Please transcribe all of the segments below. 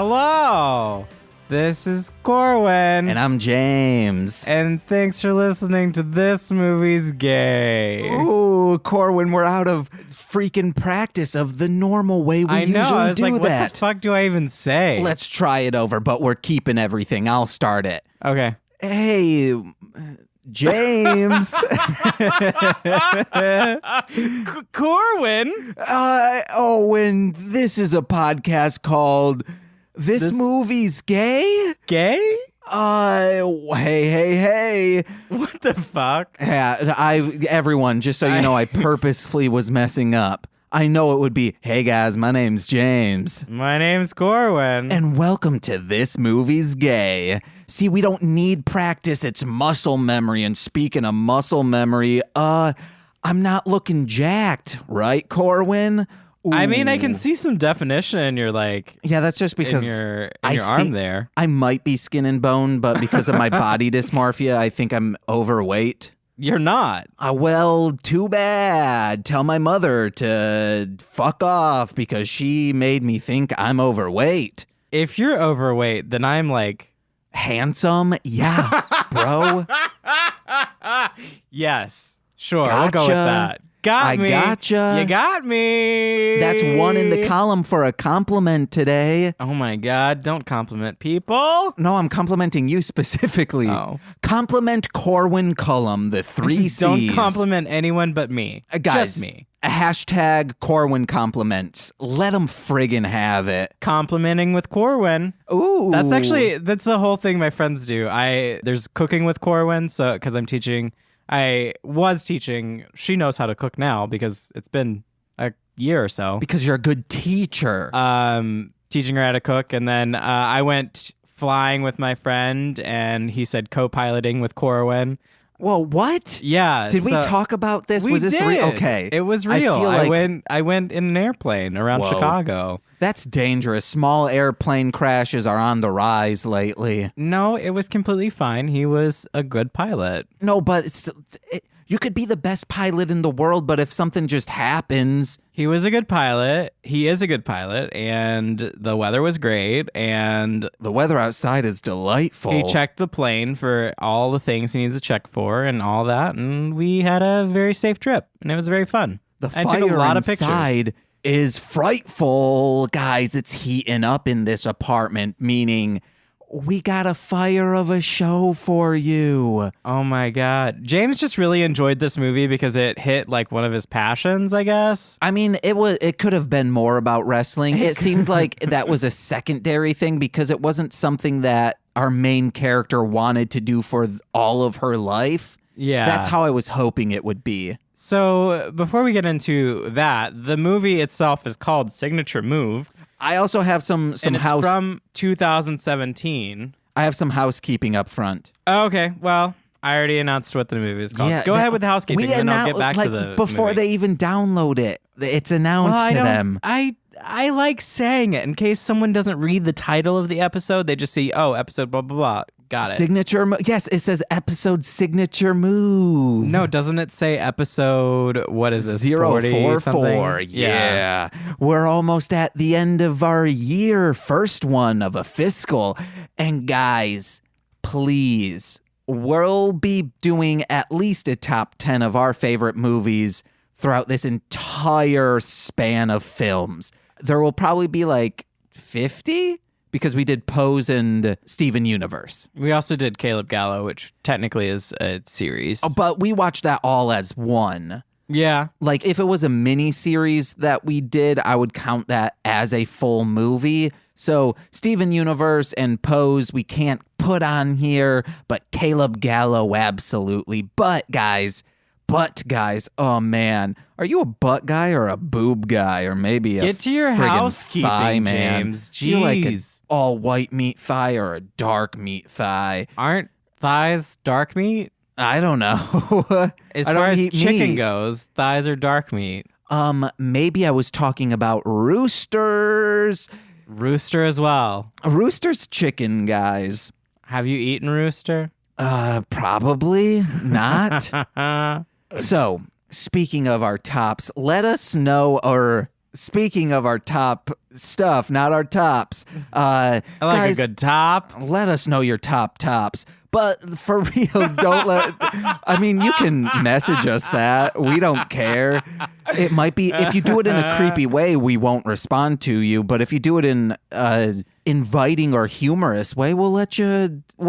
Hello. This is Corwin. And I'm James. And thanks for listening to This Movie's Gay. Ooh, Corwin, we're out of freaking practice of the normal way we usually I was do like, that. What the fuck do I even say? Let's try it over, but we're keeping everything. I'll start it. Okay. Hey, James. Corwin? And this is a podcast called This Movie's Gay? Gay? Hey. What the fuck? Yeah, everyone, just so you know, I purposefully was messing up. I know it would be, hey guys, my name's James. My name's Corwin. And welcome to This Movie's Gay. See, we don't need practice, it's muscle memory. And speaking of muscle memory, I'm not looking jacked, right, Corwin? Ooh. I mean, I can see some definition in your, yeah, that's just because in your arm there. I might be skin and bone, but because of my body dysmorphia, I think I'm overweight. You're not. Well, too bad. Tell my mother to fuck off because she made me think I'm overweight. If you're overweight, then I'm handsome? Yeah, bro. Yes. Sure, Gotcha. I'll go with that. Got me. I gotcha. You got me. That's one in the column for a compliment today. Oh my God, don't compliment people. No, I'm complimenting you specifically. Oh. Compliment Corwin Cullum, the 3 C's. Don't compliment anyone but me. Guys, just me. Hashtag Corwin compliments. Let them friggin' have it. Complimenting with Corwin. Ooh. That's the whole thing my friends do. There's cooking with Corwin, so because I was teaching. She knows how to cook now because it's been a year or so. Because you're a good teacher. Teaching her how to cook. And then I went flying with my friend and he said co-piloting with Corwin. Whoa, what? Yeah. Did we talk about this? Was this real? Okay. It was real. I went in an airplane around Chicago. That's dangerous. Small airplane crashes are on the rise lately. No, it was completely fine. He was a good pilot. No, but you could be the best pilot in the world, but if something just happens... He was a good pilot. He is a good pilot, and the weather was great, and... The weather outside is delightful. He checked the plane for all the things he needs to check for and all that, and we had a very safe trip, and it was very fun. I took a lot of pictures. Is frightful. Guys, it's heating up in this apartment, meaning... We got a fire of a show for you. Oh my God. James just really enjoyed this movie because it hit one of his passions, I guess. I mean, it could have been more about wrestling. It seemed like that was a secondary thing because it wasn't something that our main character wanted to do for all of her life. Yeah. That's how I was hoping it would be. So before we get into that, the movie itself is called Signature Move. I also have some and it's from 2017. I have some housekeeping up front. Oh, okay, well, I already announced what the movie is called. Yeah, Go ahead with the housekeeping, and then I'll get back to the before movie. they even download it. It's announced to them. I like saying it in case someone doesn't read the title of the episode. They just see, episode blah, blah, blah. Got it. Signature yes, it says episode signature move. No, doesn't it say episode, what is this, 044? Yeah. We're almost at the end of our year, first one of a fiscal. And guys, please, we'll be doing at least a top 10 of our favorite movies throughout this entire span of films. There will probably be 50? Because we did Pose and Steven Universe. We also did Caleb Gallo, which technically is a series. Oh, but we watched that all as one. Yeah. If it was a mini series that we did, I would count that as a full movie. So Steven Universe and Pose, we can't put on here, but Caleb Gallo, absolutely. But guys, oh man, are you a butt guy or a boob guy or maybe a get to your housekeeping, thigh man? James? Jeez. Do you like an all white meat thigh or a dark meat thigh? Aren't thighs dark meat? I don't know. As far as chicken goes, thighs are dark meat. Maybe I was talking about roosters. Rooster as well. A rooster's chicken, guys. Have you eaten rooster? Probably not. So, speaking of our tops, let us know, or speaking of our top stuff, not our tops. I like guys, a good top. let us know your tops. But for real, don't let... I mean, you can message us that. We don't care. It might be... If you do it in a creepy way, we won't respond to you. But if you do it in inviting or humorous way, we'll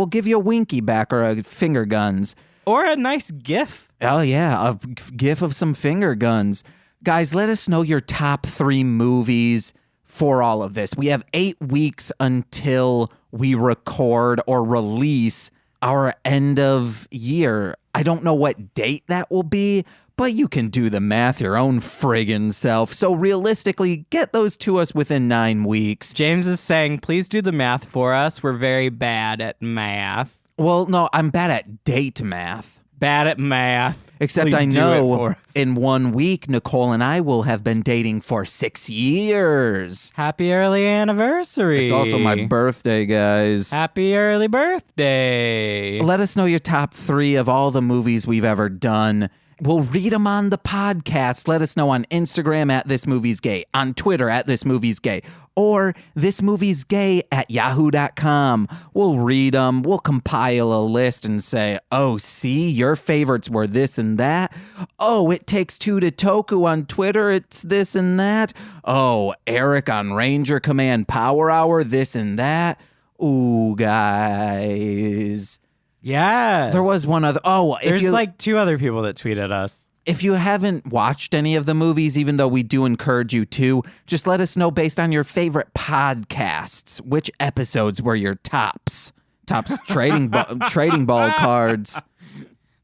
give you a winky back or a finger guns. Or a nice gif. Oh, yeah. A gif of some finger guns. Guys, let us know your top 3 movies for all of this. We have 8 weeks until we record or release our end of year. I don't know what date that will be, but you can do the math your own friggin' self. So realistically, get those to us within 9 weeks. James is saying, please do the math for us. We're very bad at math. Well, no, I'm bad at date math. Bad at math. Except Please I do know it for us. in 1 week, Nicole and I will have been dating for 6 years. Happy early anniversary. It's also my birthday, guys. Happy early birthday. Let us know your top 3 of all the movies we've ever done. We'll read them on the podcast. Let us know on Instagram at This Movie's Gay, on Twitter at This Movie's Gay, or thismoviesgay@yahoo.com. We'll read them. We'll compile a list and say, oh, see, your favorites were this and that. Oh, It Takes Two to Toku on Twitter. It's this and that. Oh, Eric on Ranger Command Power Hour, this and that. Ooh, guys. Yes. There was one other. Oh, there's like 2 other people that tweeted us. If you haven't watched any of the movies, even though we do encourage you to, just let us know based on your favorite podcasts, which episodes were your tops. Tops trading ball cards.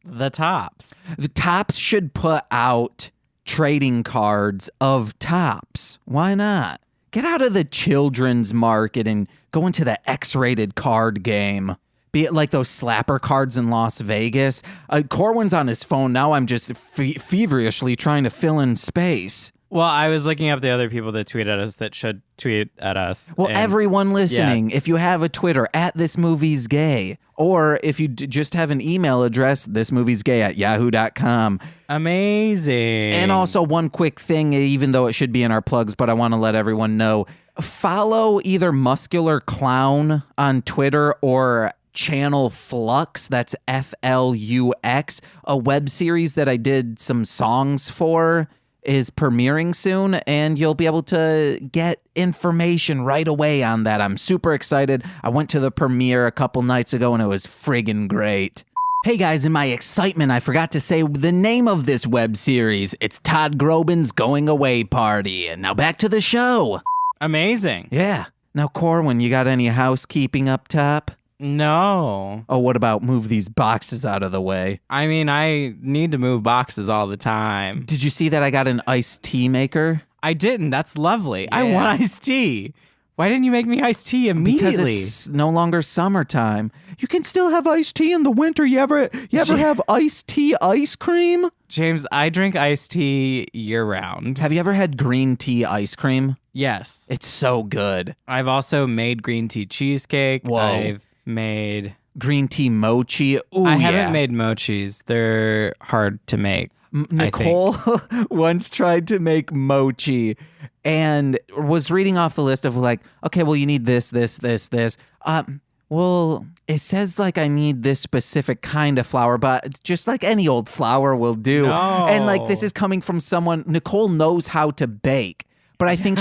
The tops. The tops should put out trading cards of tops. Why not? Get out of the children's market and go into the X-rated card game. Be it like those slapper cards in Las Vegas. Corwin's on his phone. Now I'm just feverishly trying to fill in space. Well, I was looking up the other people that tweet at us that should tweet at us. Well, everyone listening, if you have a Twitter, at This Movie's Gay, or if you just have an email address, thismoviesgay@yahoo.com. Amazing. And also one quick thing, even though it should be in our plugs, but I want to let everyone know, follow either Muscular Clown on Twitter or Channel Flux, that's Flux, a web series that I did some songs for, is premiering soon, and you'll be able to get information right away on that. I'm super excited. I went to the premiere a couple nights ago, and it was friggin' great. Hey guys, in my excitement, I forgot to say the name of this web series. It's Todd Grobin's Going Away Party. And now back to the show. Amazing. Yeah. Now, Corwin, you got any housekeeping up top? No. Oh, what about move these boxes out of the way? I mean, I need to move boxes all the time. Did you see that I got an iced tea maker? I didn't. That's lovely. I want iced tea. Why didn't you make me iced tea immediately? Because it's no longer summertime. You can still have iced tea in the winter. You ever have iced tea ice cream? James, I drink iced tea year round. Have you ever had green tea ice cream? Yes. It's so good. I've also made green tea cheesecake. Whoa. I've made green tea mochi. Ooh, I haven't made mochis. They're hard to make. Nicole once tried to make mochi and was reading off the list of like, okay, well, you need this. Well, it says like I need this specific kind of flour, but just like any old flour will do. No. And like this is coming from someone, Nicole knows how to bake. But I think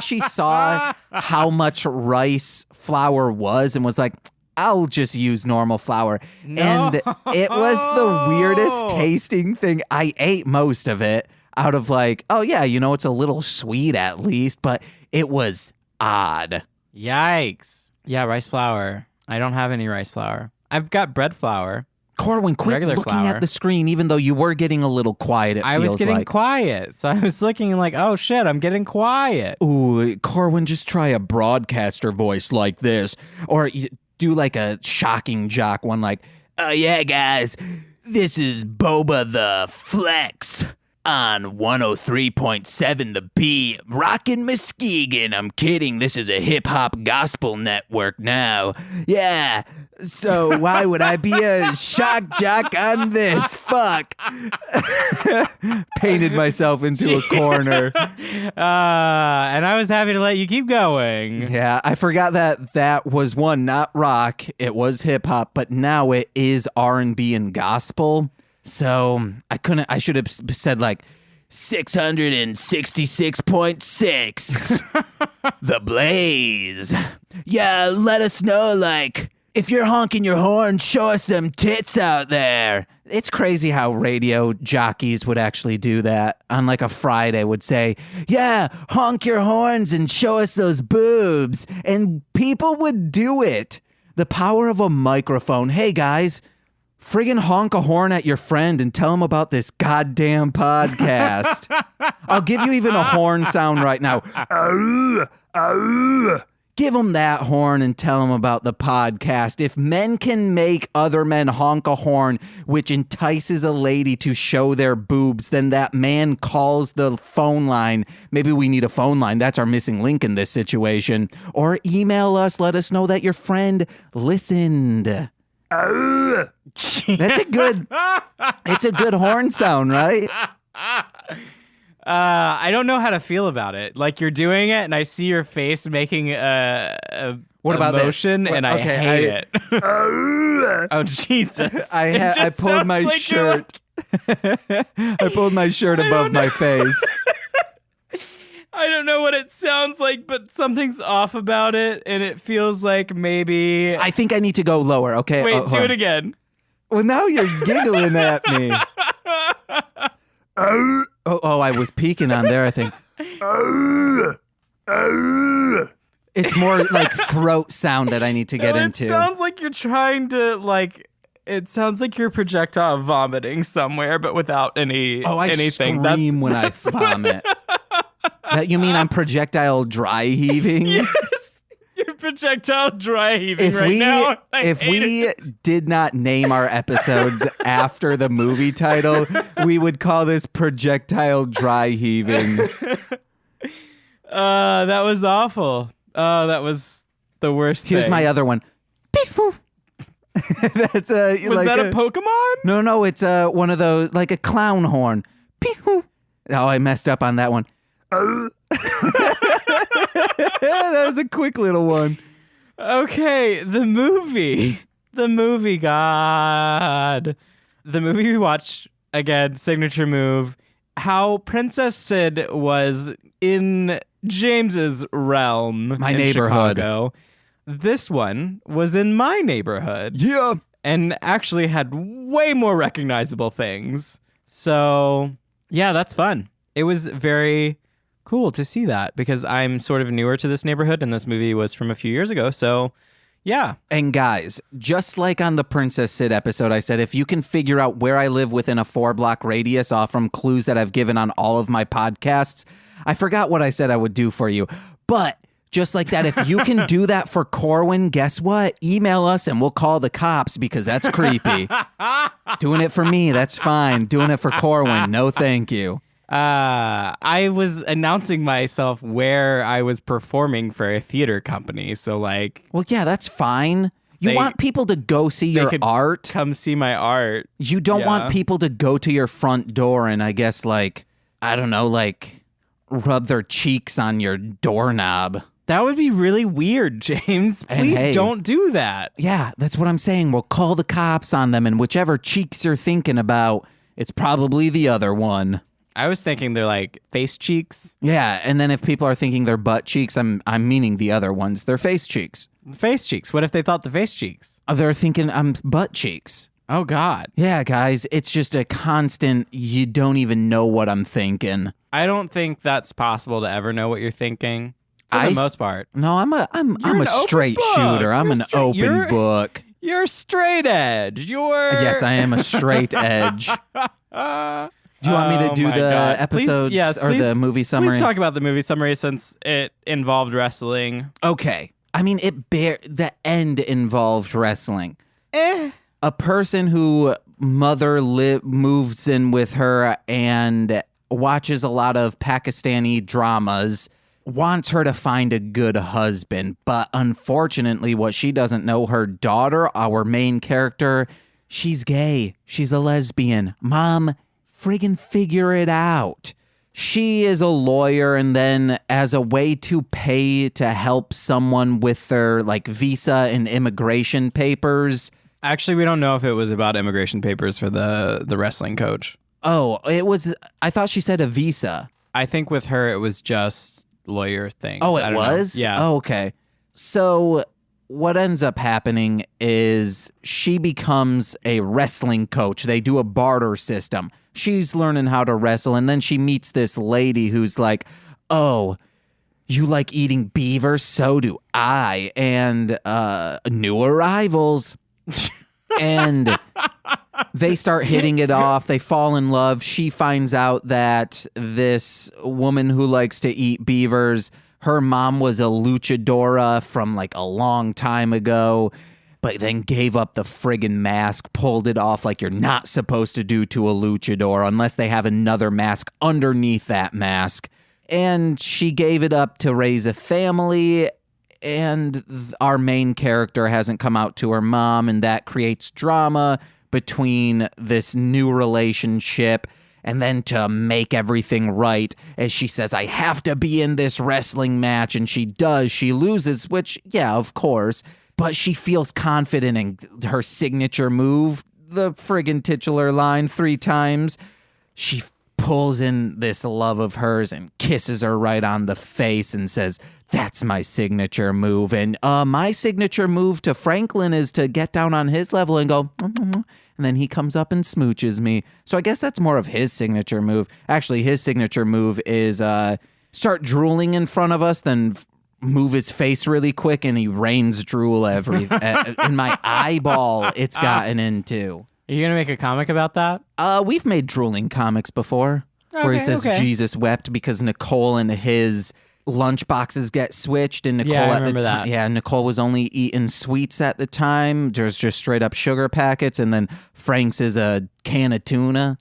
she saw how much rice flour was and was like, I'll just use normal flour. No. And it was the weirdest tasting thing. I ate most of it out of like, oh yeah, it's a little sweet at least, but it was odd. Yikes. Yeah, rice flour. I don't have any rice flour. I've got bread flour. Corwin, quit Regular looking flour. at the screen, even though you were getting a little quiet, I was getting quiet. So I was looking like, oh shit, I'm getting quiet. Ooh, Corwin, just try a broadcaster voice like this. Or do like a shocking jock one like, oh yeah, guys, this is Boba the Flex. on 103.7 The P, rockin' Muskegon. I'm kidding. This is a hip-hop gospel network now. Yeah. So why would I be a shock jock on this? Fuck. Painted myself into a corner. And I was happy to let you keep going. Yeah, I forgot that was one, not rock. It was hip-hop, but now it is R&B and gospel. So I should have said like 666.6 The Blaze. Yeah, let us know, like, if you're honking your horn, show us some tits out there. It's crazy how radio jockeys would actually do that on like a Friday, would say, yeah, honk your horns and show us those boobs. And people would do it. The power of a microphone. Hey guys, friggin' honk a horn at your friend and tell him about this goddamn podcast. I'll give you even a horn sound right now. Give him that horn and tell him about the podcast. If men can make other men honk a horn, which entices a lady to show their boobs, then that man calls the phone line. Maybe we need a phone line. That's our missing link in this situation. Or email us. Let us know that your friend listened. That's it's a good horn sound, right? I don't know how to feel about it. Like, you're doing it, and I see your face making what about motion, this? And I hate it. Oh Jesus! I pulled my shirt. I pulled my shirt above my face. I don't know what it sounds like, but something's off about it, and it feels like maybe. I think I need to go lower. Okay, wait, do it again. Well, now you're giggling at me. Oh, I was peeking on there, I think. It's more like throat sound that I need to get into. It sounds like you're trying to, like, it sounds like you're projectile vomiting somewhere, but without anything. Scream when I vomit. You mean I'm projectile dry heaving? Yes, you're projectile dry heaving now. If we did not name our episodes after the movie title, we would call this projectile dry heaving. That was awful. That was the worst Here's thing. my other one. That's was like that a Pokemon? No, it's one of those, like a clown horn. Oh, I messed up on that one. That was a quick little one. Okay, the movie, God. The movie we watched, again, signature move, how Princess Sid was in James's realm, my in neighborhood. Chicago. This one was in my neighborhood. Yeah. And actually had way more recognizable things. So, yeah, that's fun. It was very cool to see that because I'm sort of newer to this neighborhood and this movie was from a few years ago. So, yeah. And guys, just like on the Princess Sid episode, I said, if you can figure out where I live within a 4-block radius off from clues that I've given on all of my podcasts, I forgot what I said I would do for you. But just like that, if you can do that for Corwin, guess what? Email us and we'll call the cops because that's creepy. Doing it for me, that's fine. Doing it for Corwin, no thank you. I was announcing myself where I was performing for a theater company. So, like... Well, yeah, that's fine. You want people to go see your art. Come see my art. You don't want people to go to your front door and I guess, like, I don't know, like, rub their cheeks on your doorknob. That would be really weird, James. Please don't do that. Yeah, that's what I'm saying. We'll call the cops on them and whichever cheeks you're thinking about, it's probably the other one. I was thinking they're like face cheeks. Yeah, and then if people are thinking they're butt cheeks, I'm meaning the other ones. They're face cheeks. Face cheeks. What if they thought the face cheeks? They're thinking I'm butt cheeks. Oh, God. Yeah, guys, it's just a constant, you don't even know what I'm thinking. I don't think that's possible to ever know what you're thinking. For the most part. No, I'm a straight shooter. I'm an open book. You're straight edge. Yes, I am a straight edge. Do you want me to do the episodes or the movie summary? Please talk about the movie summary since it involved wrestling. Okay. I mean, the end involved wrestling. A person who mother moves in with her and watches a lot of Pakistani dramas, wants her to find a good husband. But unfortunately, what she doesn't know, her daughter, our main character, she's gay. She's a lesbian. Mom, friggin' figure it out. She is a lawyer, and then as a way to pay to help someone with their like visa and immigration papers. Actually, we don't know if it was about immigration papers for the wrestling coach. Oh, it was. I thought she said a visa. I think with her, it was just lawyer things. Oh, it was? Yeah. Oh, okay. So what ends up happening is she becomes a wrestling coach. They do a barter system. She's learning how to wrestle, and then she meets this lady who's like, oh, you like eating beaver? So do I. And new arrivals. And they start hitting it off. They fall in love. She finds out that this woman who likes to eat beavers, her mom was a luchadora from like a long time ago, but then gave up the friggin' mask, pulled it off like you're not supposed to do to a luchador unless they have another mask underneath that mask. And she gave it up to raise a family, and our main character hasn't come out to her mom, and that creates drama between this new relationship. And then to make everything right, as she says, I have to be in this wrestling match, and she does. She loses, which, yeah, of course, but she feels confident in her signature move, the friggin' titular line 3 times. She pulls in this love of hers and kisses her right on the face and says, that's my signature move. And my signature move to Franklin is to get down on his level and go, and then he comes up and smooches me. So I guess that's more of his signature move. Actually, his signature move is start drooling in front of us, then move his face really quick, and he rains drool in my eyeball. It's gotten into. Are you going to make a comic about that? We've made drooling comics before, where he says Jesus wept because Nicole and his lunch boxes get switched, and Nicole I remember that. Yeah, Nicole was only eating sweets at the time. There's just straight up sugar packets, and then Frank's is a can of tuna,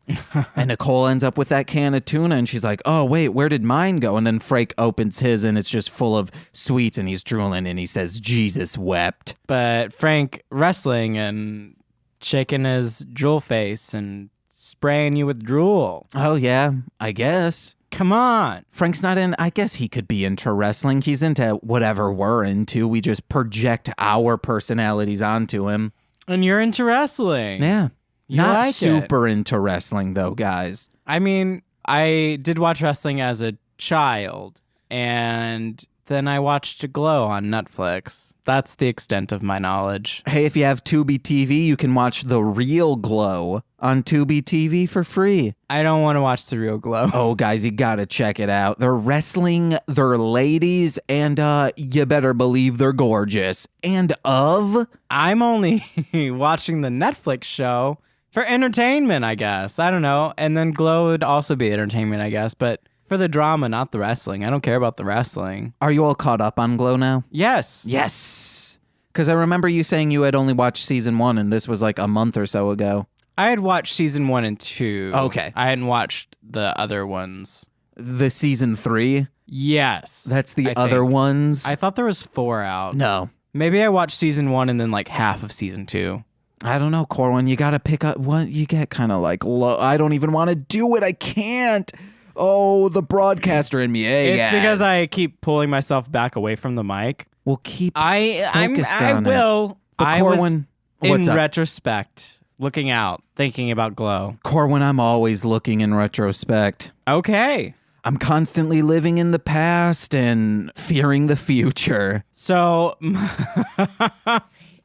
and Nicole ends up with that can of tuna, and she's like, "Oh wait, where did mine go?" And then Frank opens his, and it's just full of sweets, and he's drooling, and he says, "Jesus wept." But Frank wrestling and shaking his drool face and spraying you with drool. Oh yeah, I guess. Come on. Frank's not in. I guess he could be into wrestling. He's into whatever we're into. We just project our personalities onto him. And you're into wrestling. Yeah. You not like super into wrestling, though, guys. I mean, I did watch wrestling as a child, and then I watched Glow on Netflix. That's the extent of my knowledge. Hey, if you have Tubi TV, you can watch The Real Glow on Tubi TV for free. I don't want to watch The Real Glow. Oh, guys, you gotta check it out. They're wrestling, they're ladies, and you better believe they're gorgeous. And I'm only watching the Netflix show for entertainment, I guess. I don't know. And then Glow would also be entertainment, I guess, but for the drama, not the wrestling. I don't care about the wrestling. Are you all caught up on Glow now? Yes. Yes. Because I remember you saying you had only watched season 1, and this was like a month or so ago. I had watched season 1 and 2. Okay. I hadn't watched the other ones. The season 3? Yes. That's the other ones? I thought there was 4 out. No. Maybe I watched season 1 and then like half of season 2. I don't know, Corwin. You got to pick up what you get kind of like low. I don't even want to do it. I can't. Oh, the broadcaster in me. It's because I keep pulling myself back away from the mic. Well, keep focused on it. But I Corwin, was, what's in up? retrospect, looking out, thinking about Glow. Corwin, I'm always looking in retrospect. Okay. I'm constantly living in the past and fearing the future. So,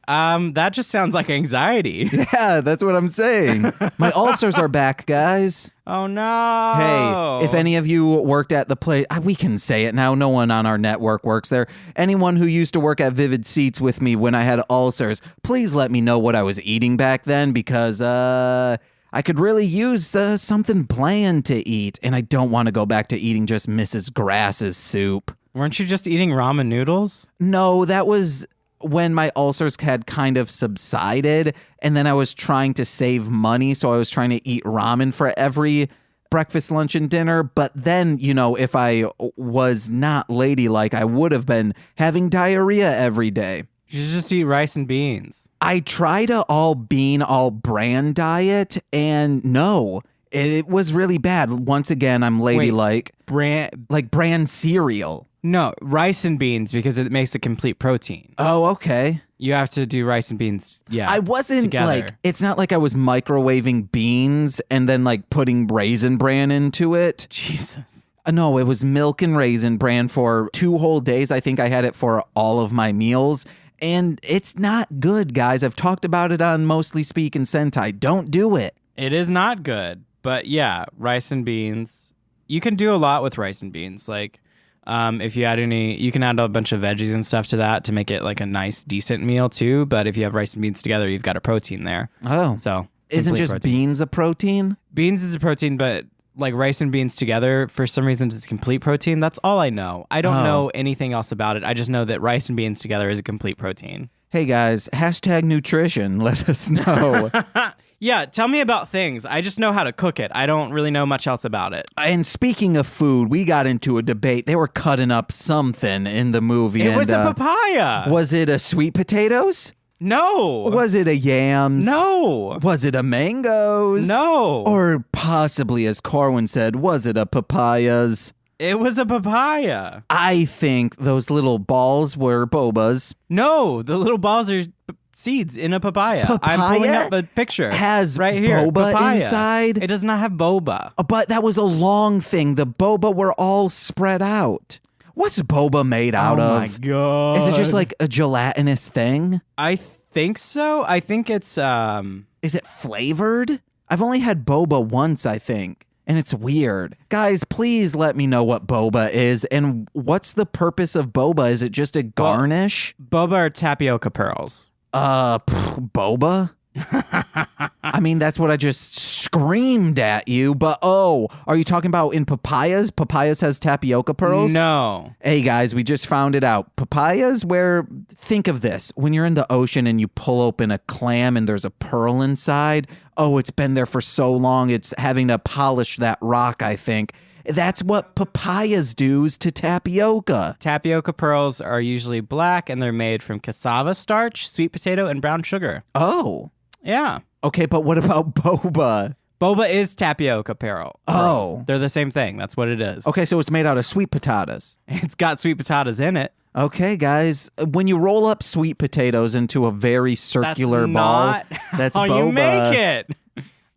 that just sounds like anxiety. Yeah, that's what I'm saying. My ulcers are back, guys. Oh, no. Hey, if any of you worked at the place, we can say it now. No one on our network works there. Anyone who used to work at Vivid Seats with me when I had ulcers, please let me know what I was eating back then, because I could really use something bland to eat, and I don't want to go back to eating just Mrs. Grass's soup. Weren't you just eating ramen noodles? No, that was when my ulcers had kind of subsided, and then I was trying to save money, so I was trying to eat ramen for every breakfast, lunch, and dinner. But then, if I was not ladylike, I would have been having diarrhea every day. You should just eat rice and beans. I tried a all bean, all bran diet, and no, it was really bad. Once again, I'm ladylike. Like bran cereal. No, rice and beans because it makes a complete protein. Oh, okay. You have to do rice and beans. Yeah. I wasn't together. it's not like I was microwaving beans and then putting raisin bran into it. Jesus. No, it was milk and raisin bran for 2 whole days. I think I had it for all of my meals. And it's not good, guys. I've talked about it on Mostly Speak and Sentai. Don't do it. It is not good. But yeah, rice and beans. You can do a lot with rice and beans. If you add you can add a bunch of veggies and stuff to that to make it a nice, decent meal too. But if you have rice and beans together, you've got a protein there. Oh. So isn't just protein. Beans a protein? Beans is a protein, but rice and beans together, for some reason, it's complete protein. That's all I know. I don't know anything else about it. I just know that rice and beans together is a complete protein. Hey guys, #nutrition. Let us know. Yeah, tell me about things. I just know how to cook it. I don't really know much else about it. And speaking of food, we got into a debate. They were cutting up something in the movie. It was a papaya. Was it a sweet potatoes? No. Was it a yams? No. Was it a mangoes? No. Or possibly, as Corwin said, was it a papayas? It was a papaya. I think those little balls were bobas. No, the little balls are seeds in a papaya. I'm pulling up a picture. Has right here. boba papaya. inside? It does not have boba. But that was a long thing. The boba were all spread out. What's boba made out of? Oh my god. Is it just a gelatinous thing? I think so. I think it's Is it flavored? I've only had boba once, I think. And it's weird. Guys, please let me know what boba is and what's the purpose of boba? Is it just a garnish? Boba are tapioca pearls. Boba? I mean, that's what I just screamed at you, but are you talking about in papayas? Papayas has tapioca pearls? No. Hey guys, we just found it out. Papayas think of this. When you're in the ocean and you pull open a clam and there's a pearl inside, it's been there for so long, it's having to polish that rock, I think. That's what papayas do to tapioca. Tapioca pearls are usually black and they're made from cassava starch, sweet potato, and brown sugar. Oh. Yeah. Okay, but what about boba? Boba is tapioca pearls. They're the same thing. That's what it is. Okay, so it's made out of sweet potatoes. It's got sweet potatoes in it. Okay, guys, when you roll up sweet potatoes into a very circular ball, that's how boba. You make it.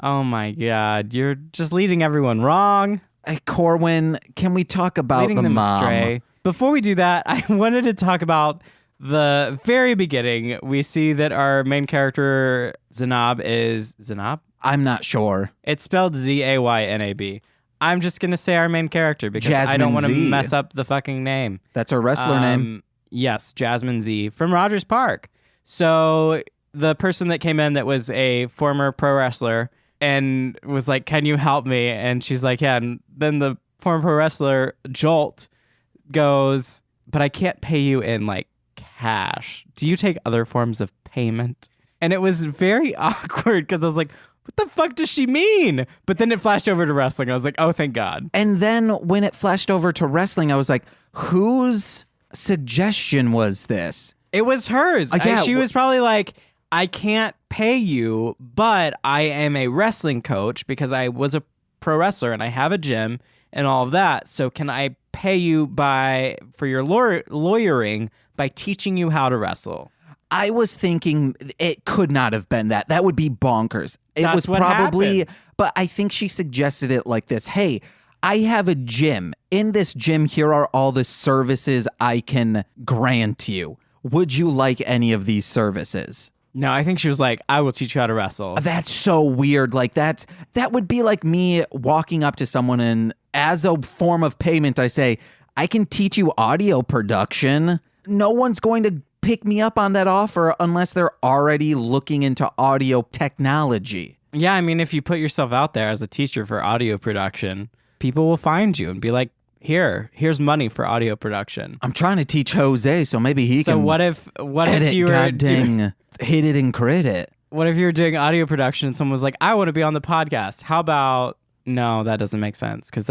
Oh my god, you're just leading everyone wrong. Hey, Corwin, can we talk about leading the them mom? Astray. Before we do that, I wanted to talk about the very beginning. We see that our main character, Zanab, is Zanab? I'm not sure. It's spelled Zaynab. I'm just going to say our main character because Jasmine I don't want to Z. mess up the fucking name. That's her wrestler name. Yes, Jasmine Z from Rogers Park. So the person that came in that was a former pro wrestler and was like, can you help me? And she's like, yeah. And then the former pro wrestler, Jolt, goes, but I can't pay you in cash. Do you take other forms of payment? And it was very awkward because I was like, what the fuck does she mean? But then it flashed over to wrestling. I was like, oh, thank God. And then when it flashed over to wrestling, I was like, whose suggestion was this? It was hers. She was probably like, I can't pay you, but I am a wrestling coach because I was a pro wrestler and I have a gym and all of that. So can I pay you for your lawyering by teaching you how to wrestle? I was thinking it could not have been that. That would be bonkers. That's was what probably, happened. But I think she suggested it like this. Hey, I have a gym. In this gym, here are all the services I can grant you. Would you like any of these services? No, I think she was like, I will teach you how to wrestle. That's so weird. That would be like me walking up to someone and as a form of payment, I say, I can teach you audio production. No one's going to pick me up on that offer unless they're already looking into audio technology. Yeah, I mean, if you put yourself out there as a teacher for audio production, people will find you and be like, here's money for audio production. I'm trying to teach Jose, so maybe he can. So what if you were hit it and crit it? What if you were doing audio production and someone was like, I want to be on the podcast. How about No, that doesn't make sense because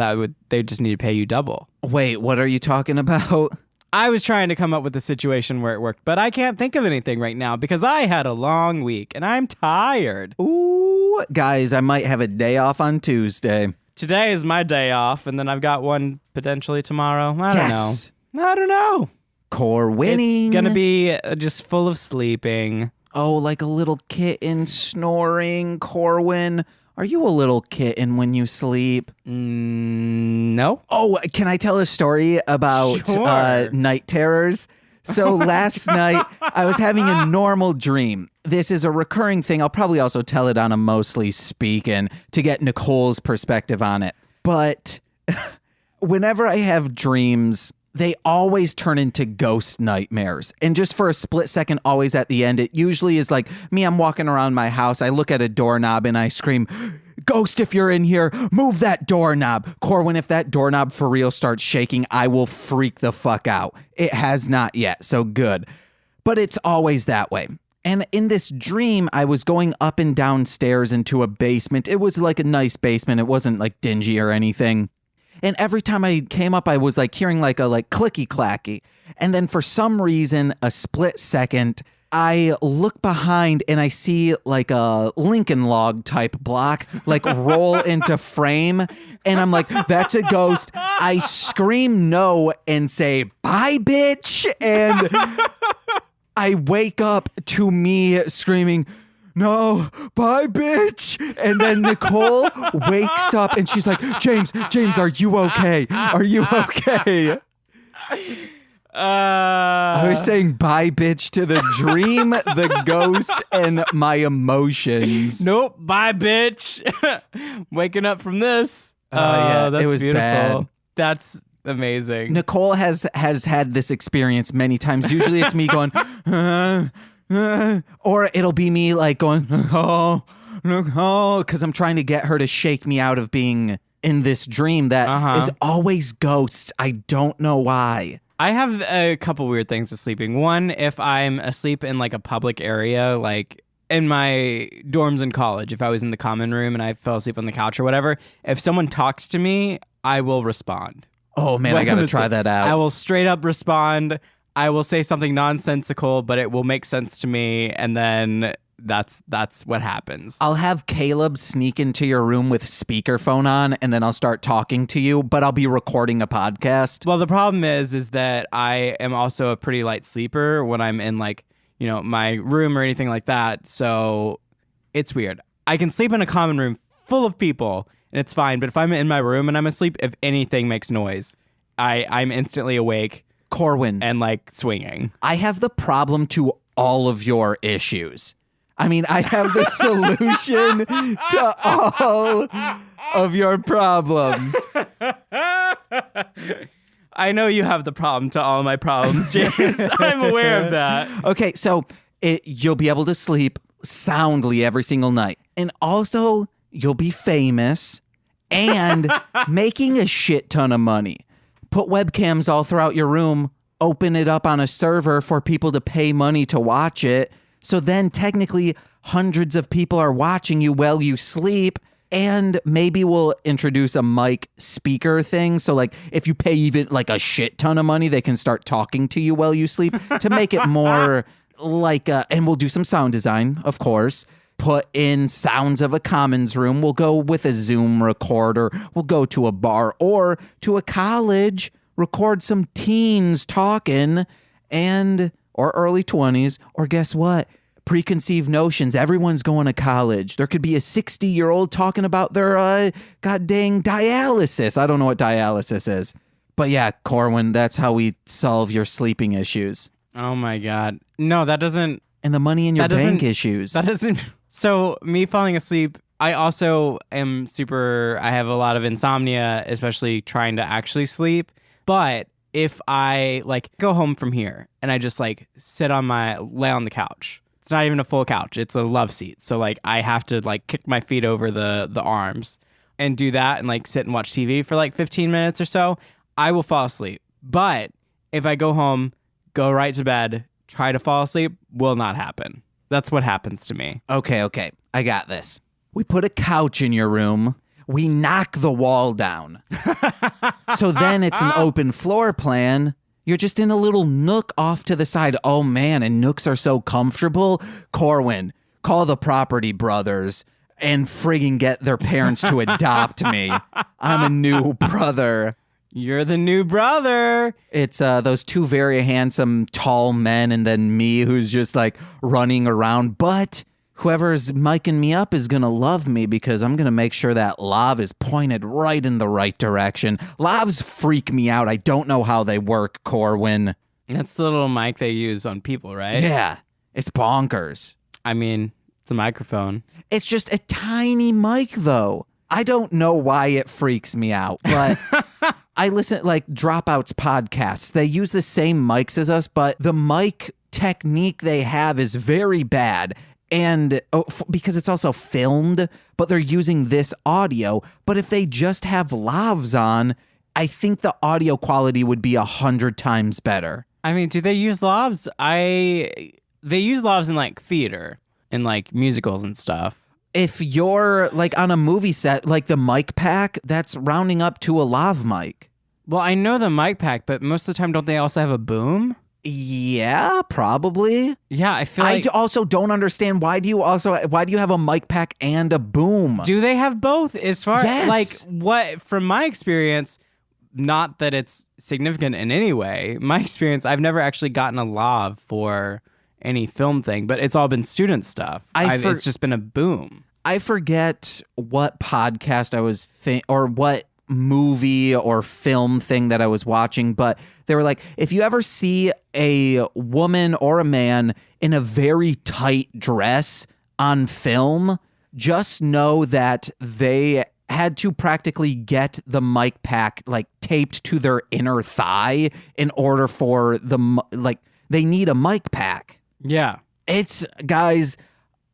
they just need to pay you double. Wait, what are you talking about? I was trying to come up with a situation where it worked, but I can't think of anything right now because I had a long week and I'm tired. Ooh, guys, I might have a day off on Tuesday. Today is my day off, and then I've got one potentially tomorrow. I don't know. Core winning. It's gonna be just full of sleeping. Oh, like a little kitten snoring. Corwin, are you a little kitten when you sleep? No. Oh, can I tell a story about Sure. night terrors? So last night, I was having a normal dream. This is a recurring thing. I'll probably also tell it on a Mostly Speaking to get Nicole's perspective on it. But whenever I have dreams, they always turn into ghost nightmares. And just for a split second, always at the end, it usually is like me, I'm walking around my house. I look at a doorknob and I scream, "Ghost, if you're in here, move that doorknob." Corwin, if that doorknob for real starts shaking, I will freak the fuck out. It has not yet, so good. But it's always that way. And in this dream, I was going up and down stairs into a basement. It was like a nice basement. It wasn't like dingy or anything. And every time I came up, I was like hearing like a clicky clacky. And then for some reason, a split second, I look behind and I see like a Lincoln log type block like roll into frame. And I'm like, that's a ghost. I scream no and say, "Bye, bitch." And I wake up to me screaming, "No, bye, bitch." And then Nicole wakes up and she's like, James, are you okay? Are you okay? I was saying bye, bitch to the dream, the ghost, and my emotions. Nope, bye, bitch. Waking up from this. Yeah, that's it was beautiful. bad. That's amazing. Nicole has had this experience many times. Usually it's me going, or it'll be me like going, oh, because I'm trying to get her to shake me out of being in this dream that is always ghosts. I don't know why. I have a couple weird things with sleeping. One, if I'm asleep in like a public area, like in my dorms in college, if I was in the common room and I fell asleep on the couch or whatever, if someone talks to me, I will respond. Oh man, I gotta try that out. I will straight up respond. I will say something nonsensical, but it will make sense to me, and then that's what happens. I'll have Caleb sneak into your room with speakerphone on, and then I'll start talking to you, but I'll be recording a podcast. Well, the problem is that I am also a pretty light sleeper when I'm in like, my room or anything like that. So it's weird. I can sleep in a common room full of people and it's fine. But if I'm in my room and I'm asleep, if anything makes noise, I'm instantly awake. Corwin. And like swinging. I have the problem to all of your issues. I mean, I have the solution to all of your problems. I know you have the problem to all my problems, James. I'm aware of that. Okay, so you'll be able to sleep soundly every single night. And also, you'll be famous and making a shit ton of money. Put webcams all throughout your room, open it up on a server for people to pay money to watch it. So then technically hundreds of people are watching you while you sleep. And maybe we'll introduce a mic speaker thing. So like if you pay even like a shit ton of money, they can start talking to you while you sleep to make it more like and we'll do some sound design, of course. Put in sounds of a commons room. We'll go with a Zoom recorder. We'll go to a bar or to a college, record some teens talking or early 20s. Or guess what? Preconceived notions. Everyone's going to college. There could be a 60-year-old talking about their god dang dialysis. I don't know what dialysis is. But yeah, Corwin, that's how we solve your sleeping issues. Oh my God. No, that doesn't. And the money in your bank issues. That doesn't. So me falling asleep, I also am I have a lot of insomnia, especially trying to actually sleep. But if I like go home from here and I just like lay on the couch, it's not even a full couch. It's a love seat. So like I have to like kick my feet over the arms and do that and like sit and watch TV for like 15 minutes or so. I will fall asleep. But if I go home, go right to bed, try to fall asleep, will not happen. That's what happens to me. Okay. I got this. We put a couch in your room. we knock the wall down. So then it's an open floor plan. You're just in a little nook off to the side. Oh man, and nooks are so comfortable. Corwin, call the Property Brothers and friggin' get their parents to adopt me. I'm a new brother. You're the new brother. It's those two very handsome, tall men and then me who's just like running around. But whoever's miking me up is going to love me because I'm going to make sure that lav is pointed right in the right direction. Lavs freak me out. I don't know how they work, Corwin. That's the little mic they use on people, right? Yeah, it's bonkers. I mean, it's a microphone. It's just a tiny mic, though. I don't know why it freaks me out, but I listen like Dropouts podcasts. They use the same mics as us, but the mic technique they have is very bad. And because it's also filmed, but they're using this audio. But if they just have lavs on, I think the audio quality would be 100 times better. I mean, do they use lavs? They use lavs in like theater and like musicals and stuff. If you're like on a movie set, like the mic pack, that's rounding up to a lav mic. Well, I know the mic pack, but most of the time, don't they also have a boom? Yeah, probably. Yeah, I feel like... I also don't understand why do you have a mic pack and a boom? Do they have both? As far Yes. like what from my experience, not that it's significant in any way. My experience, I've never actually gotten a lav for any film thing, but it's all been student stuff. It's just been a boom. I forget what podcast I was or what movie or film thing that I was watching, but they were like, if you ever see a woman or a man in a very tight dress on film, just know that they had to practically get the mic pack like taped to their inner thigh in order for they need a mic pack. Yeah. It's, guys,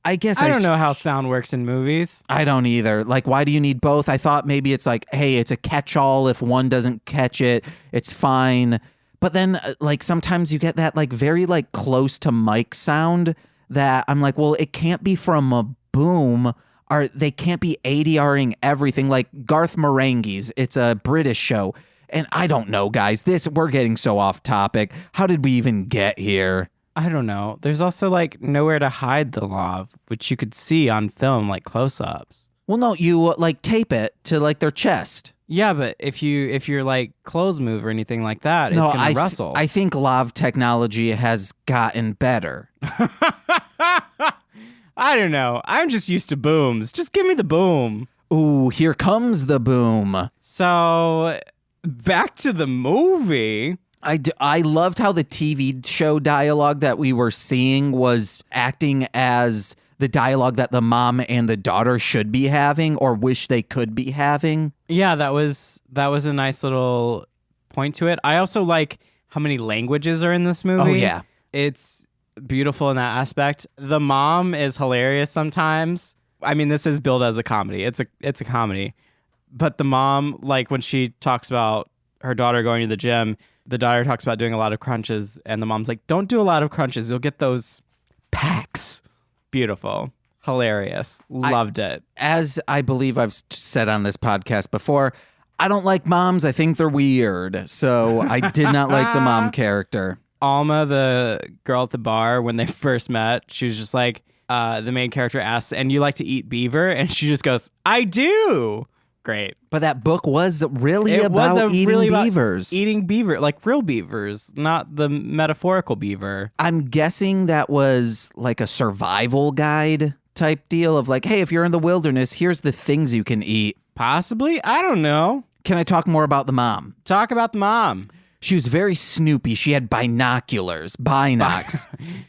I guess I don't know how sound works in movies. I don't either. Like, why do you need both? I thought maybe it's like, hey, it's a catch-all. If one doesn't catch it, it's fine. But then, like, sometimes you get that, like, very, like, close to mic sound that I'm like, well, it can't be from a boom. Or they can't be ADRing everything. Like Garth Marenghi's. It's a British show. And I don't know, guys. We're getting so off topic. How did we even get here? I don't know. There's also like nowhere to hide the lav, which you could see on film, like close-ups. Well, no, you like tape it to like their chest. Yeah, but if your like clothes move or anything like that, it's gonna rustle. I think lav technology has gotten better. I don't know. I'm just used to booms. Just give me the boom. Ooh, here comes the boom. So back to the movie. I loved how the TV show dialogue that we were seeing was acting as the dialogue that the mom and the daughter should be having or wish they could be having. Yeah, that was a nice little point to it. I also like how many languages are in this movie. Oh, yeah. It's beautiful in that aspect. The mom is hilarious sometimes. I mean, this is billed as a comedy. It's a comedy. But the mom, like when she talks about her daughter going to the gym, the daughter talks about doing a lot of crunches, and the mom's like, don't do a lot of crunches. You'll get those packs. Beautiful. Hilarious. Loved it. As I believe I've said on this podcast before, I don't like moms. I think they're weird. So I did not like the mom character. Alma, the girl at the bar, when they first met, she was just like, the main character asks, and you like to eat beaver? And she just goes, I do. Great. But that book was really about eating beavers. Eating beaver, like real beavers, not the metaphorical beaver. I'm guessing that was like a survival guide type deal of like, hey, if you're in the wilderness, here's the things you can eat. Possibly. I don't know. Can I talk more about the mom? Talk about the mom. She was very snoopy. She had binoculars. Binocs.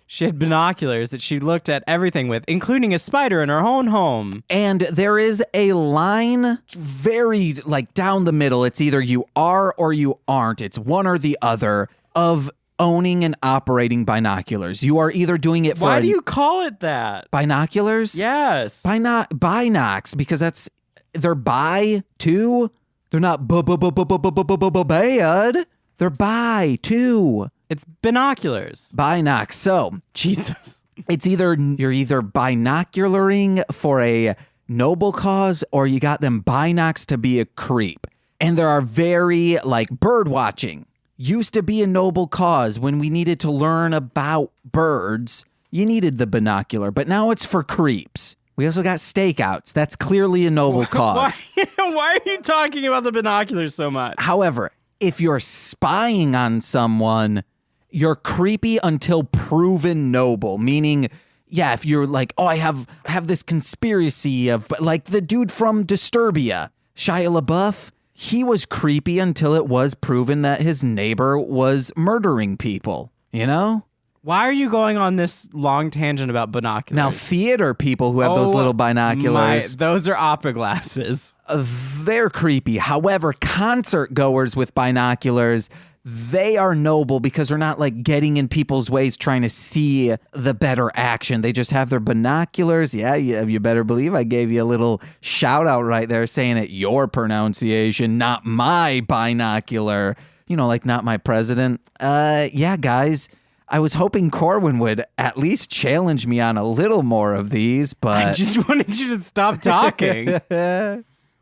She had binoculars that she looked at everything with, including a spider in her own home. And there is a line very like down the middle. It's either you are or you aren't. It's one or the other of owning and operating binoculars. You are either doing it for... Why do you call it that? Binoculars? Yes. Binocs, because that's... They're by, too. They're not bad. They're by, too. It's binoculars. Binocs. So, Jesus. It's you're either binocularing for a noble cause or you got them binocs to be a creep. And there are very, like, bird watching used to be a noble cause. When we needed to learn about birds, you needed the binocular, but now it's for creeps. We also got stakeouts. That's clearly a noble cause. Why are you talking about the binoculars so much? However, if you're spying on someone, you're creepy until proven noble, meaning, yeah, if you're like, oh, I have this conspiracy of, like the dude from Disturbia, Shia LaBeouf, he was creepy until it was proven that his neighbor was murdering people, you know? Why are you going on this long tangent about binoculars? Now, theater people who have those little binoculars, those are opera glasses. They're creepy. However, concert goers with binoculars, they are noble because they're not like getting in people's ways trying to see the better action. They just have their binoculars. Yeah, you better believe I gave you a little shout out right there saying it your pronunciation, not my binocular. You know, like not my president. Yeah, guys. I was hoping Corwin would at least challenge me on a little more of these, but... I just wanted you to stop talking.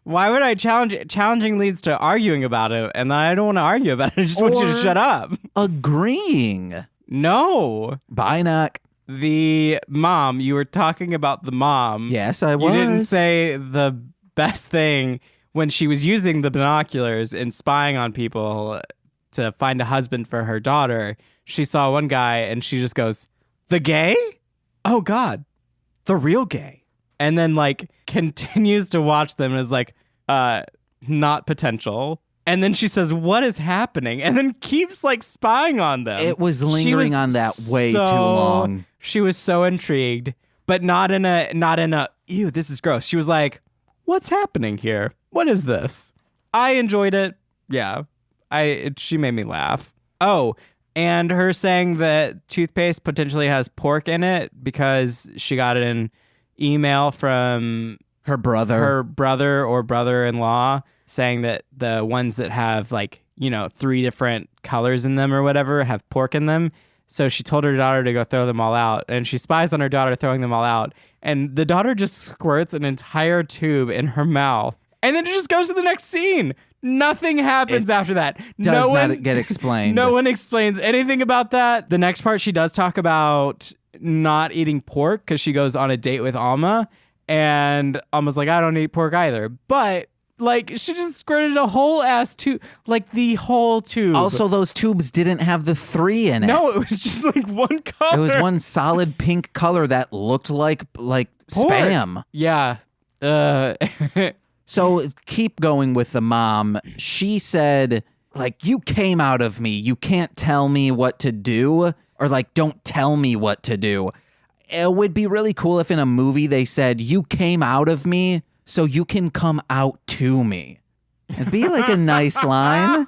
Why would I challenge? Challenging leads to arguing about it, and I don't want to argue about it. I just want you to shut up. Agreeing. No. Binoc. The mom, you were talking about the mom. Yes, I was. You didn't say the best thing when she was using the binoculars and spying on people to find a husband for her daughter. She saw one guy and she just goes, "The gay? Oh God, the real gay." And then like continues to watch them and is like, not potential. And then she says, "What is happening?" And then keeps like spying on them. It was lingering on that way too long. She was so intrigued, but not in a, ew, this is gross. She was like, "What's happening here? What is this?" I enjoyed it. Yeah. She made me laugh. Oh, and her saying that toothpaste potentially has pork in it because she got an email from her brother or brother-in-law saying that the ones that have like, 3 different colors in them or whatever have pork in them. So she told her daughter to go throw them all out, and she spies on her daughter throwing them all out. And the daughter just squirts an entire tube in her mouth. And then it just goes to the next scene. Nothing happens after that. Does not get explained. No one explains anything about that. The next part, she does talk about not eating pork because she goes on a date with Alma. And Alma's like, "I don't eat pork either." But, like, she just squirted a whole ass tube. Like, the whole tube. Also, those tubes didn't have the 3 in it. No, it was just, like, one color. It was one solid pink color that looked like pork. Spam. Yeah. So keep going with the mom. She said, like, "You came out of me. You can't tell me what to do." Or, like, "Don't tell me what to do." It would be really cool if in a movie they said, "You came out of me, so you can come out to me." It'd be like a nice line.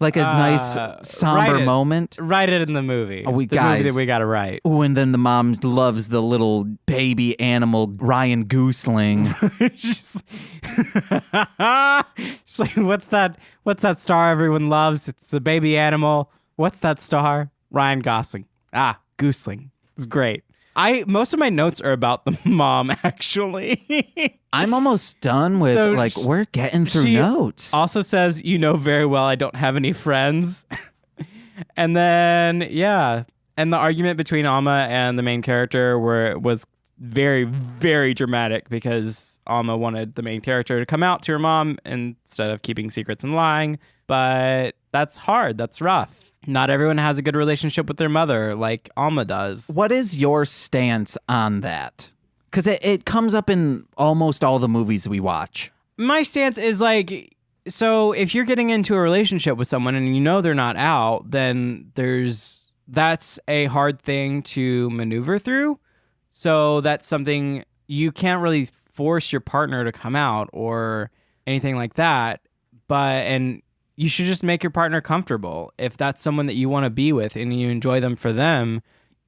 Like a nice somber moment. Write it in the movie. Oh, movie that we got to write. Oh, and then the mom loves the little baby animal Ryan Gosling. She's like, what's that star everyone loves? It's a baby animal. What's that star? Ryan Gosling. Gosling. It's great. Most of my notes are about the mom, actually. I'm almost done with, we're getting through notes. Also says, "You know very well I don't have any friends." And then, yeah. And the argument between Alma and the main character was very, very dramatic because Alma wanted the main character to come out to her mom instead of keeping secrets and lying. But that's hard. That's rough. Not everyone has a good relationship with their mother like Alma does. What is your stance on that? Because it comes up in almost all the movies we watch. My stance is like, so if you're getting into a relationship with someone and you know they're not out, then that's a hard thing to maneuver through. So that's something you can't really force your partner to come out or anything like that. And you should just make your partner comfortable. If that's someone that you want to be with and you enjoy them for them,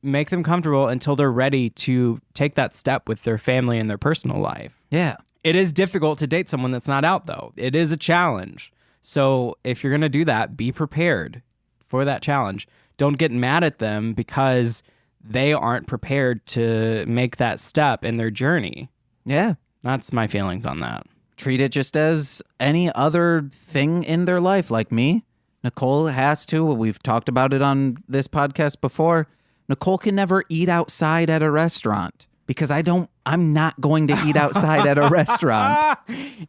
make them comfortable until they're ready to take that step with their family and their personal life. Yeah. It is difficult to date someone that's not out, though. It is a challenge. So if you're going to do that, be prepared for that challenge. Don't get mad at them because they aren't prepared to make that step in their journey. Yeah. That's my feelings on that. Treat it just as any other thing in their life, like me. Nicole has to. We've talked about it on this podcast before. Nicole can never eat outside at a restaurant because I'm not going to eat outside at a restaurant.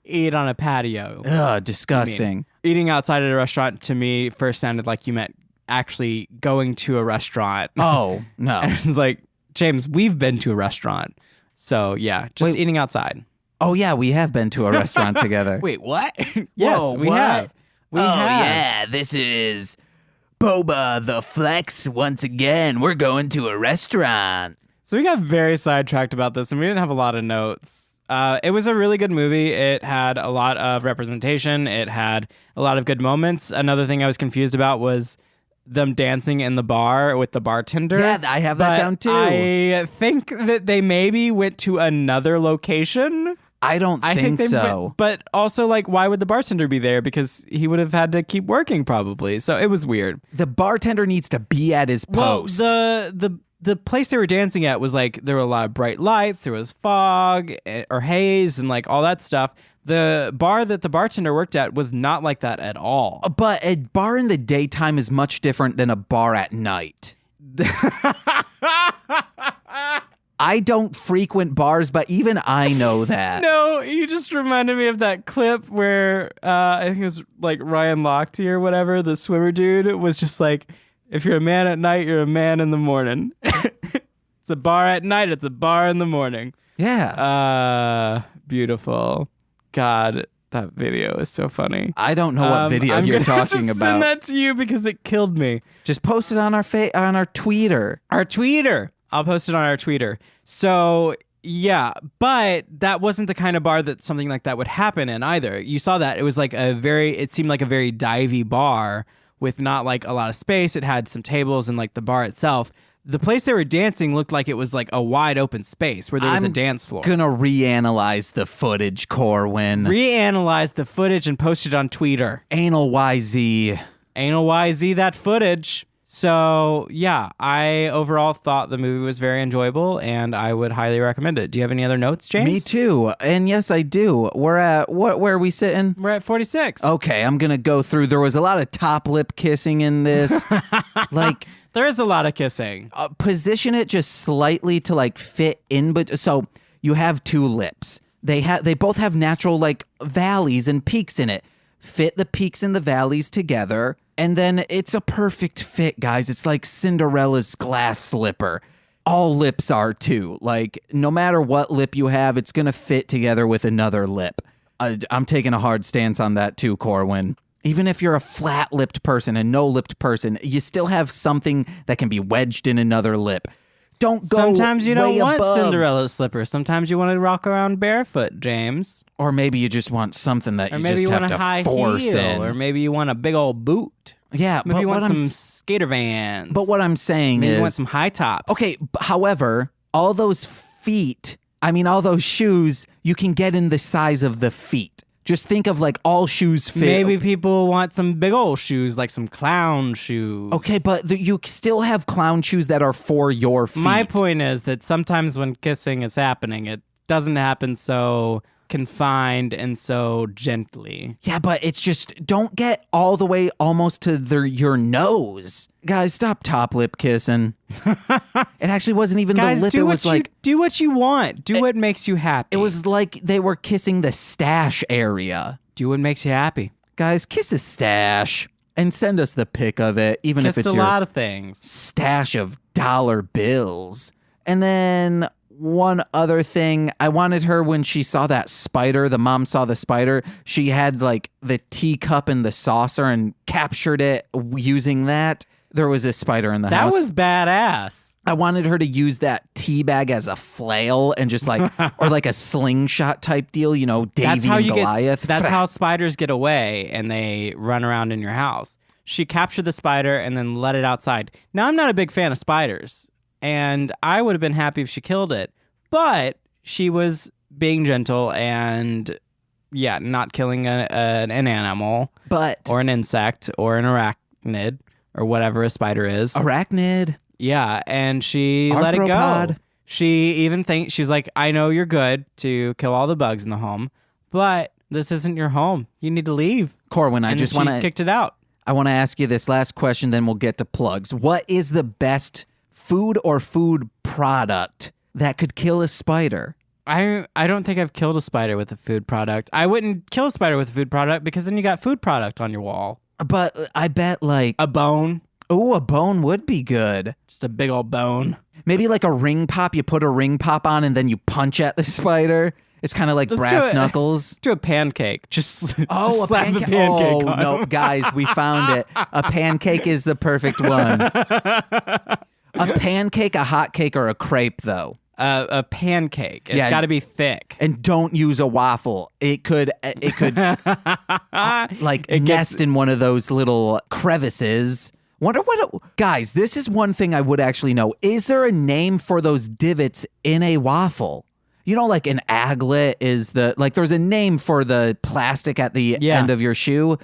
Eat on a patio. Ugh, disgusting. Eating outside at a restaurant to me first sounded like you meant actually going to a restaurant. Oh, no. And it's like, James, we've been to a restaurant. So yeah, just eating outside. Oh, yeah, we have been to a restaurant together. Wait, what? Yes, Whoa, we what? have. We have. Yeah, this is Boba the Flex once again. We're going to a restaurant. So we got very sidetracked about this, and we didn't have a lot of notes. It was a really good movie. It had a lot of representation. It had a lot of good moments. Another thing I was confused about was them dancing in the bar with the bartender. Yeah, I have that down too. I think that they maybe went to another location. I don't think so. But also, like, why would the bartender be there? Because he would have had to keep working probably. So it was weird. The bartender needs to be at his post. Well, the place they were dancing at was like, there were a lot of bright lights. There was fog or haze and like all that stuff. The bar that the bartender worked at was not like that at all. But a bar in the daytime is much different than a bar at night. I don't frequent bars, but even I know that. No, you just reminded me of that clip where I think it was like Ryan Lochte or whatever, the swimmer dude, was just like, if you're a man at night, you're a man in the morning. It's a bar at night, it's a bar in the morning. Yeah. Beautiful. God, that video is so funny. I don't know what video you're talking about. Send that to you because it killed me. Just post it on our Tweeter. Our Tweeter. I'll post it on our Tweeter. So, yeah, but that wasn't the kind of bar that something like that would happen in either. You saw that. It was like it seemed like a very divey bar with not like a lot of space. It had some tables and like the bar itself. The place they were dancing looked like it was like a wide open space where there was a dance floor. I'm gonna reanalyze the footage, Corwin. Reanalyze the footage and post it on Tweeter. Anal YZ. Anal YZ that footage. So, yeah, I overall thought the movie was very enjoyable, and I would highly recommend it. Do you have any other notes, James? Me too. And yes, I do. We're at, where are we sitting? We're at 46. Okay, I'm going to go through. There was a lot of top lip kissing in this. Like, there is a lot of kissing. Position it just slightly to, like, fit in. But so you have two lips. They both have natural, like, valleys and peaks in it. Fit the peaks and the valleys together. And then it's a perfect fit, guys. It's like Cinderella's glass slipper. All lips are too. Like, no matter what lip you have, it's going to fit together with another lip. I'm taking a hard stance on that too, Corwin. Even if you're a flat-lipped person, a no-lipped person, you still have something that can be wedged in another lip. Don't go Sometimes you don't want above. Cinderella's slippers. Sometimes you want to rock around barefoot, James. Or maybe you just want something that Or you maybe just you have want a to high force heel, in. or maybe you want a big old boot. Yeah, Maybe but you want what some I'm skater vans. But what I'm saying maybe is, you want some high tops. okay, however, all those all those shoes, you can get in the size of the feet. Just think of like all shoes fit. Maybe people want some big old shoes, like some clown shoes. Okay, but you still have clown shoes that are for your feet. My point is that sometimes when kissing is happening, it doesn't happen so confined and so gently. Yeah, but it's just, don't get all the way almost to your nose. Guys, stop top lip kissing. It actually wasn't even Guys, the lip. It was like, do what you want. Do what makes you happy. it was like they were kissing the stash area. Do what makes you happy. Guys, kiss a stash and send us the pic of it, even if Kissed it's a your lot of things. stash of dollar bills. And then one other thing, I wanted her when she saw that spider, the mom saw the spider, she had like the teacup and the saucer and captured it using that. There was a spider in the house. That was badass. I wanted her to use that tea bag as a flail and just like, or like a slingshot type deal, you know, Davy and Goliath. That's how spiders get away and they run around in your house. She captured the spider and then let it outside. Now, I'm not a big fan of spiders, and I would have been happy if she killed it, but she was being gentle and, yeah, not killing an animal or an insect or an arachnid or whatever a spider is. Arachnid. Yeah, and she let it go. Arthropod. She even thinks, she's like, I know you're good to kill all the bugs in the home, but this isn't your home. You need to leave. Corwin, I And just she want to kicked it out. I want to ask you this last question, then we'll get to plugs. What is the best food or food product that could kill a spider? I don't think I've killed a spider with a food product. I wouldn't kill a spider with a food product because then you got food product on your wall. But I bet like A bone. oh, a bone would be good. Just a big old bone. Maybe like a ring pop. You put a ring pop on and then you punch at the spider. It's kind of like brass knuckles. Do a pancake. Just slap Oh, a pancake oh on. no, guys, we found it. A pancake is the perfect one. A pancake, a hot cake, or a crepe, though. A pancake. It's got to be thick. And don't use a waffle. It could nest in one of those little crevices. Wonder what guys, this is one thing I would actually know. Is there a name for those divots in a waffle? You know, like an aglet is there's a name for the plastic at the end of your shoe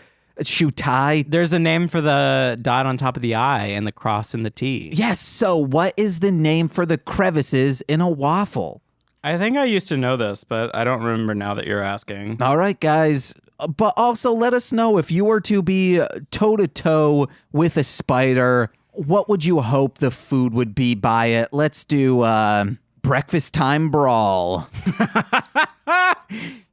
tie. There's a name for the dot on top of the I and the cross and the T. Yes. So what is the name for the crevices in a waffle? I think I used to know this, but I don't remember now that you're asking. All right, guys. But also let us know if you were to be toe-to-toe with a spider, what would you hope the food would be by it? Let's do breakfast time brawl.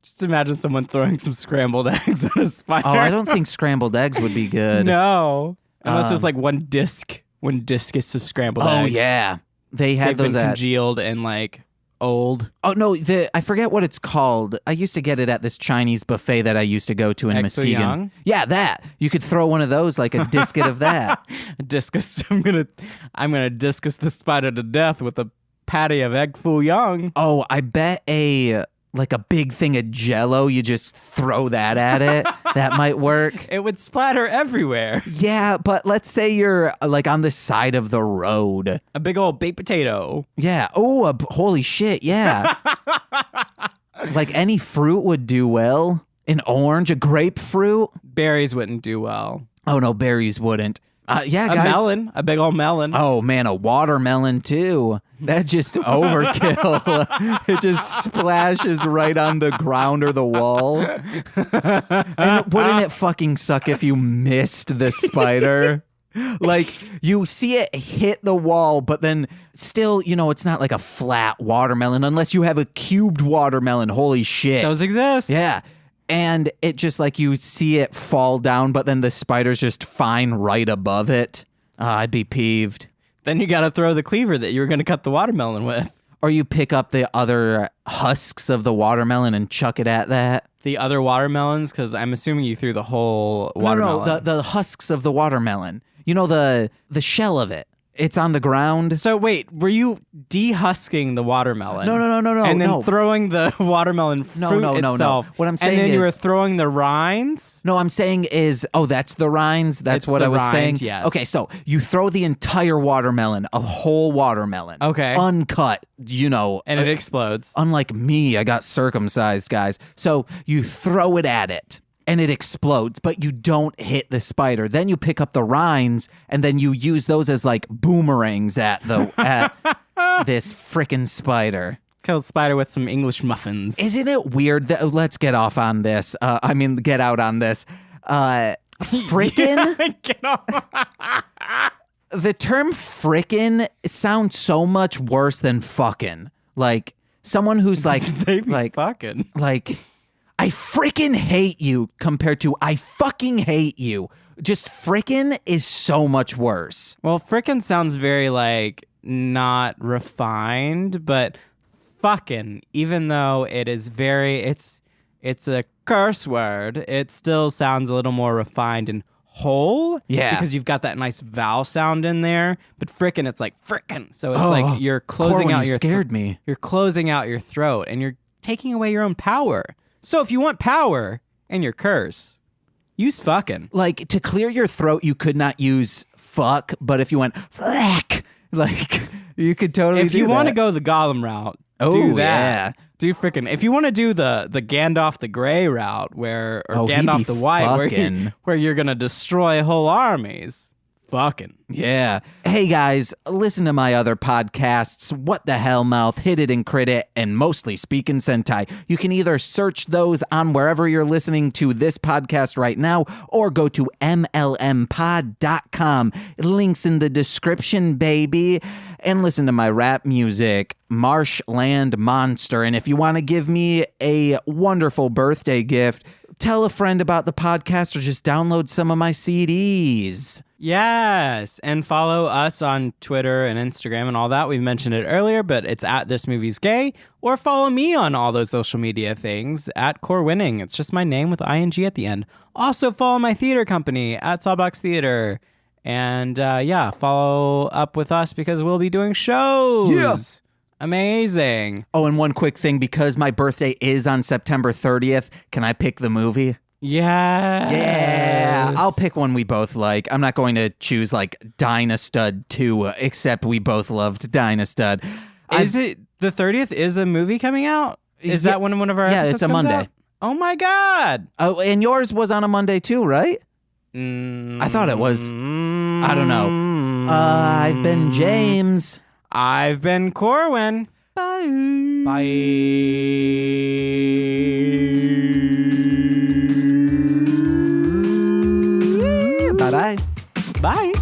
Just imagine someone throwing some scrambled eggs at a spider. Oh, I don't think scrambled eggs would be good. No. Unless there's like one discus of scrambled eggs. Oh, yeah. They had They've those been at... congealed and like old. Oh, no, I forget what it's called. I used to get it at this Chinese buffet that I used to go to in Egg Foo Muskegon. Young? Yeah, that. You could throw one of those, like a disket of that. A discus. I'm gonna discus the spider to death with a patty of egg foo young. Oh, I bet a big thing of Jell-O, you just throw that at it. That might work. It would splatter everywhere. Yeah, but let's say you're like on the side of the road. A big old baked potato. Yeah. Oh, holy shit. Yeah. Like any fruit would do well. An orange, a grapefruit. Berries wouldn't do well. Oh no, berries wouldn't. Yeah, A guys. melon. A big old melon. Oh man, a watermelon too. That's just overkill. It just splashes right on the ground or the wall. And wouldn't it fucking suck if you missed the spider? Like you see it hit the wall, but then still, it's not like a flat watermelon unless you have a cubed watermelon. Holy shit. Those exist. Yeah. And it just like you see it fall down, but then the spider's just fine right above it. I'd be peeved. Then you got to throw the cleaver that you were going to cut the watermelon with. Or you pick up the other husks of the watermelon and chuck it at that. The other watermelons, because I'm assuming you threw the whole watermelon. No, the husks of the watermelon. You know, the shell of it. It's on the ground. So wait, were you dehusking the watermelon? No. And then throwing the watermelon fruit itself. What I'm saying and then is, you were throwing the rinds? No, I'm saying is, that's the rinds? That's It's what the I was rind, saying? yes. Okay, so you throw the entire watermelon, a whole watermelon. Okay. Uncut, And it explodes. Unlike me, I got circumcised, guys. So you throw it at it. And it explodes, but you don't hit the spider. Then you pick up the rinds, and then you use those as like boomerangs at this frickin' spider. Kill the spider with some English muffins. Isn't it weird that let's get off on this? Get out on this. Frickin'? Get off. The term frickin' sounds so much worse than fucking. Like someone who's like, fucking. Like, I freaking hate you compared to I fucking hate you. Just frickin' is so much worse. Well, frickin' sounds very like not refined, but fucking, even though it is it's a curse word, it still sounds a little more refined and whole. Yeah. Because you've got that nice vowel sound in there. But frickin', it's like frickin'. So it's like you're closing out your scared me. You're closing out your throat and you're taking away your own power. So if you want power in your curse, use fucking. Like, to clear your throat, you could not use fuck, but if you went frick, like, you could totally do that. If you want to go the Gollum route, do that. Yeah. Do frickin'. If you want to do the Gandalf the Grey route, Gandalf the White, where you're going to destroy whole armies, fucking. Yeah. Hey guys, listen to my other podcasts, What the Hellmouth, Hit It and Crit It, and Mostly Speakin' Sentai. You can either search those on wherever you're listening to this podcast right now, or go to mlmpod.com. Links in the description, baby. And listen to my rap music, Marshland Monster. And if you want to give me a wonderful birthday gift, tell a friend about the podcast or just download some of my CDs. Yes, and follow us on Twitter and Instagram and all that. We've mentioned it earlier, but it's at This Movie's Gay. Or follow me on all those social media things at Core Winning. It's just my name with ING at the end. Also follow my theater company at Sawbox Theater. And follow up with us because we'll be doing shows. Yeah. Amazing. Oh, and one quick thing, because my birthday is on September 30th, can I pick the movie? Yes. Yeah. I'll pick one we both like. I'm not going to choose like Dynastud 2, except we both loved Dynastud. Is it the 30th is a movie coming out? Is that when one of our episodes it's a comes Monday. Out? Oh my God. Oh, and yours was on a Monday too, right? I thought it was. I don't know. I've been James. I've been Corwin. Bye. Bye. Bye-bye. Bye.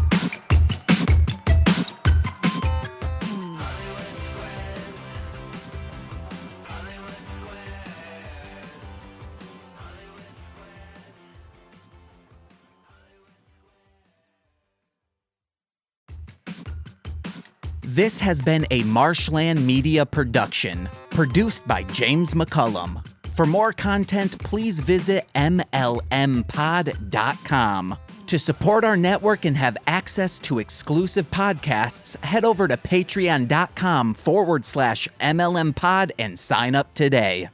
This has been a Marshland Media production, produced by James McCullum. For more content, please visit mlmpod.com. To support our network and have access to exclusive podcasts, head over to patreon.com/MLMpod and sign up today.